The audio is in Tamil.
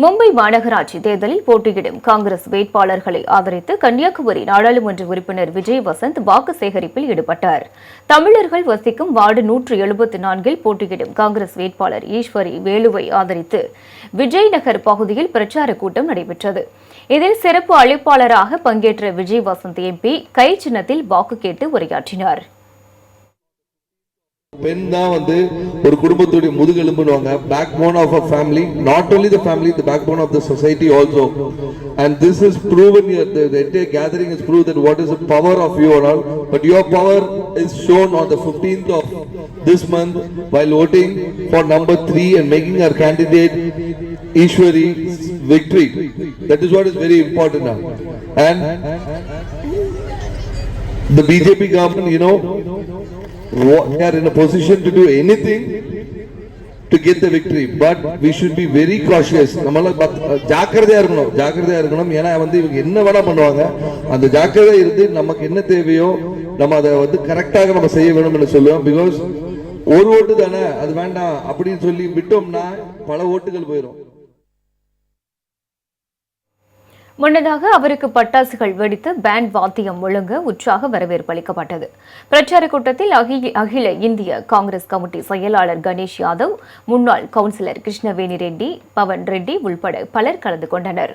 மும்பை மாநகராட்சி தேர்தலில் போட்டியிடும் காங்கிரஸ் வேட்பாளர்களை ஆதரித்து கன்னியாகுமரி நாடாளுமன்ற உறுப்பினர் விஜய் வசந்த் வாக்கு சேகரிப்பில் ஈடுபட்டார். தமிழர்கள் வசிக்கும் வார்டு 174 போட்டியிடும் காங்கிரஸ் வேட்பாளர் ஈஸ்வரி வேலுவை ஆதரித்து விஜய் நகர் பகுதியில் பிரச்சார கூட்டம் நடைபெற்றது. இதில் சிறப்பு அழைப்பாளராக பங்கேற்ற விஜய் வசந்த் எம்பி கை சின்னத்தில் வாக்கு கேட்டு உரையாற்றினார். பெண் தான் ஒரு குடும்பத்துடைய முதுகெலும்புவாங்க. backbone of a family, not only the family, the backbone of the society also. And this is proven here. The entire gathering has proved that what is the power of you all. But your power is shown on the 15th of this month while voting for number 3 and making our candidate Ishwari victory. That is what is very important now. And the BJP government, they are in a position to do anything to get the victory, but we should be very cautious. நம்மள ஜாக்கிரதையா இருக்கணும். ஏன்னா இவங்க என்ன வேணா பண்ணுவாங்க. அந்த ஜாக்கிரதை இருந்து நமக்கு என்ன தேவையோ நம்ம அதை கரெக்டாக நம்ம செய்ய வேணும் என்று சொல்லுவோம். பிகாஸ் ஒரு ஓட்டு தானே, அது வேண்டாம் அப்படின்னு சொல்லி விட்டோம்னா பல ஓட்டுகள் போயிடும். முன்னதாக அவருக்கு பட்டாசுகள் வெடித்து பேண்ட் வாத்தியம் முழங்க உற்சாக வரவேற்பு அளிக்கப்பட்டது. பிரச்சார கூட்டத்தில் அகில இந்திய காங்கிரஸ் கமிட்டி செயலாளர் கணேஷ் யாதவ், முன்னாள் கவுன்சிலர் கிருஷ்ணவேணி ரெட்டி, பவன் ரெட்டி உள்பட பலர் கலந்து கொண்டனர்.